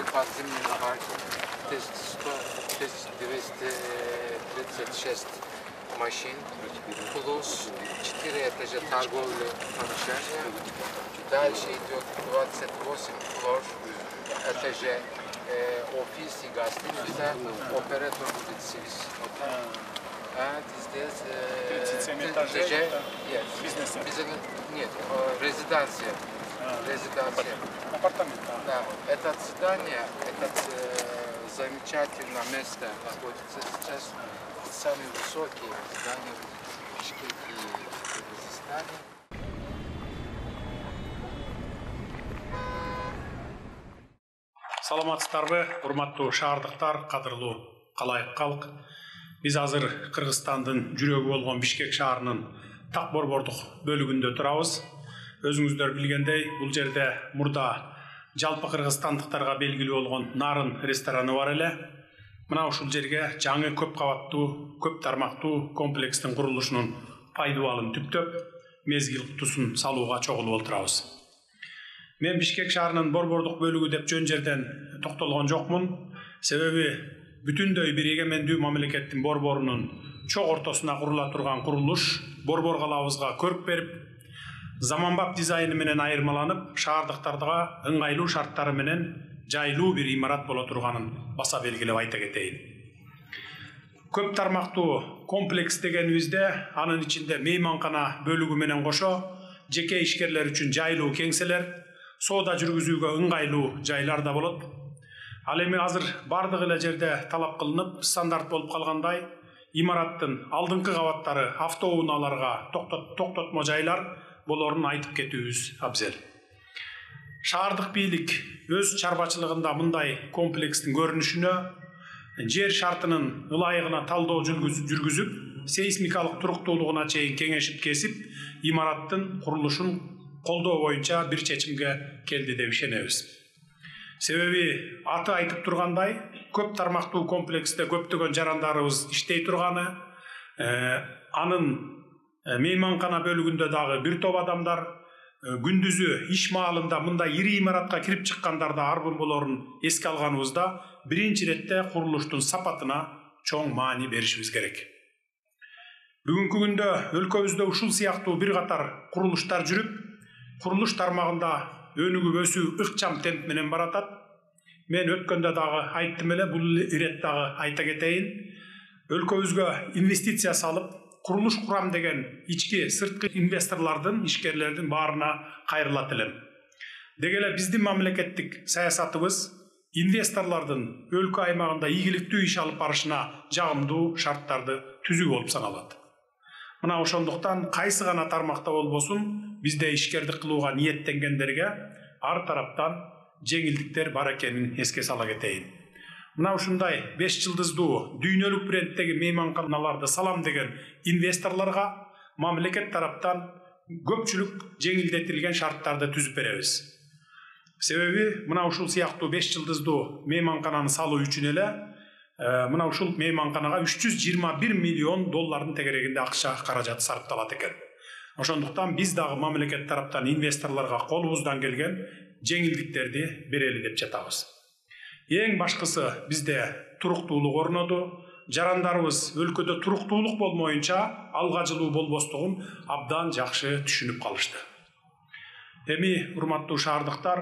подземный парк, 236 машин, плюс 4 этажа торговли помещения. Дальше идет 28 этажей офис и гостиница, оператор будет здесь. Здесь 37 этажей бизнеса? Нет, резиденция. Апартамент. Да, это здание, это замечательное место находится сейчас. Самые высокие здания в Бишкеке и Кыргызстане. Саламатсыздарбы, урматтуу шаардыктар, кадырлуу калайык калк. Биз азыр Кыргызстандын жүрөгү болгон Бишкек шаарынын так борбордук бөлүгүндө турабыз. Өзүңүздөр билгендей, бул жерде мурда жалпы кыргызстандыктарга белгилүү болгон Нарын рестораны бар эле. Мына ушул жерге жаңы көп кабаттуу, көп тармактуу комплекстин курулушунун пайдубалын түптөп, мезгил тусун салууга чогулуп отурабыз. Мен Бишкек шаарынын борбордук бөлүгү деп жөн жерден токтолгон жокмун. Себеби бүтүндөй бир эгемендүү мамлекеттин борборунун чок ортосуна курула турган курулуш борбор калабызга көрк берип, заманбап дизайны менен айырмаланып, шаардыктарга ыңгайлуу шарттары менен жайлуу бир имарат боло турганын баса белгилеп айта кетейин. Көп тармактуу комплекс дегенибизде анын ичинде мейманкана бөлүгү менен кошо жеке ишкерлер үчүн жайлуу кеңселер, соода жүргүзүүгө ыңгайлуу жайлар да болот. Ал эми азыр бардык эле жерде талап кылынып, стандарт болуп калгандай, имараттын алдыңкы кабаттары автоунааларга токтотмо жайлар болорун айтып кетүүбүз абзел. Шаардык бийлик өз чарбачылыгында мындай комплекстин көрүнүшүнө жер шартынын ылайыгына талдоо жүргүзүп, сейсмикалык туруктуулугуна чейин кеңешип кесип, имараттын курулушун колдоо боюнча бир чечимге келди деп ишенебиз. Себеби аты айтып тургандай, көп тармактуу комплексте көптөгөн жарандарыбыз иштей турганы, анын мейманкана бөлүгүндө дагы бир топ адамдар, күндүзү иш маалында мындай ири имаратка кирип чыккандар да арбын болорун эске алганыбызда, биринчи иретте курулуштун сапатына чоң маани беришибиз керек. Бүгүнкү күндө өлкөбүздө ушул сыяктуу бир катар курулуштар жүрүп, курулуш тармагында өнүгүп өсүү ыкчам темп менен баратат. Мен өткөндө дагы айттым эле, бул ирет дагы айта кетейин. Өлкөбүзгө инвестиция салып, курулуш курам деген ички сырткы инвесторлордун, ишкерлердин баарына кайрылат элем. Деги эле биздин мамлекеттик саясатыбыз инвесторлордун өлкө аймагында ийгиликтүү иш алып барышына жагымдуу шарттарды түзүү болуп саналат. Мына ошондуктан кайсы гана тармакта болбосун, бизде ишкердик кылууга ниеттенгендерге ар тараптан жеңилдиктер бар экенин эске сала кетейин. Мына ушундай 5 жылдыздуу дүйнөлүк брендтеги мейманканаларды салам деген инвесторлорго мамлекет тараптан көпчүлүк жеңилдетилген шарттарды түзүп беребиз. Себеби мына ушул сыяктуу 5 жылдыздуу мейманкананы салуу үчүн эле мына ушул мейманканага 321 миллион доллардын тегерегинде акча каражат сарпталат экен. Ошондуктан биз дагы мамлекет тараптан инвесторлорго колубуздан келген жеңилдиктерди берели деп жатабыз. Эң башкысы бизде туруктуулук орноду, жарандарыбыз өлкөдө туруктуулук болмоюнча алга жылуу болбостугун абдан жакшы түшүнүп калышты. Эми урматтуу шаардыктар,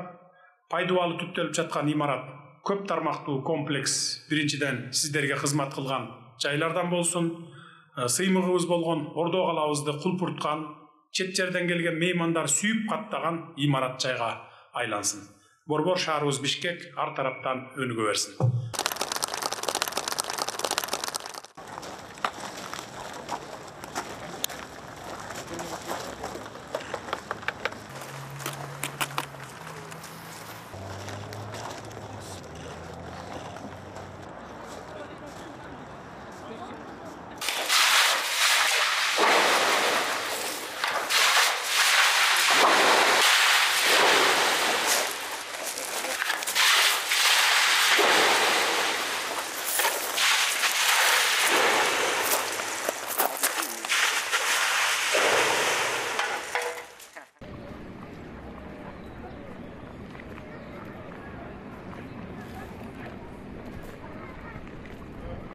пайдубалы түптөлүп жаткан имарат көп тармактуу комплекс биринчиден сиздерге кызмат кылган жайлардан болсун, сыймыгыбыз болгон Ордо калабызды кулпурткан, чет жерден келген меймандар сүйүп каттаган имарат жайга айлансын. Борбор шаарыбыз Бишкек ар тараптан өнүгө берсин.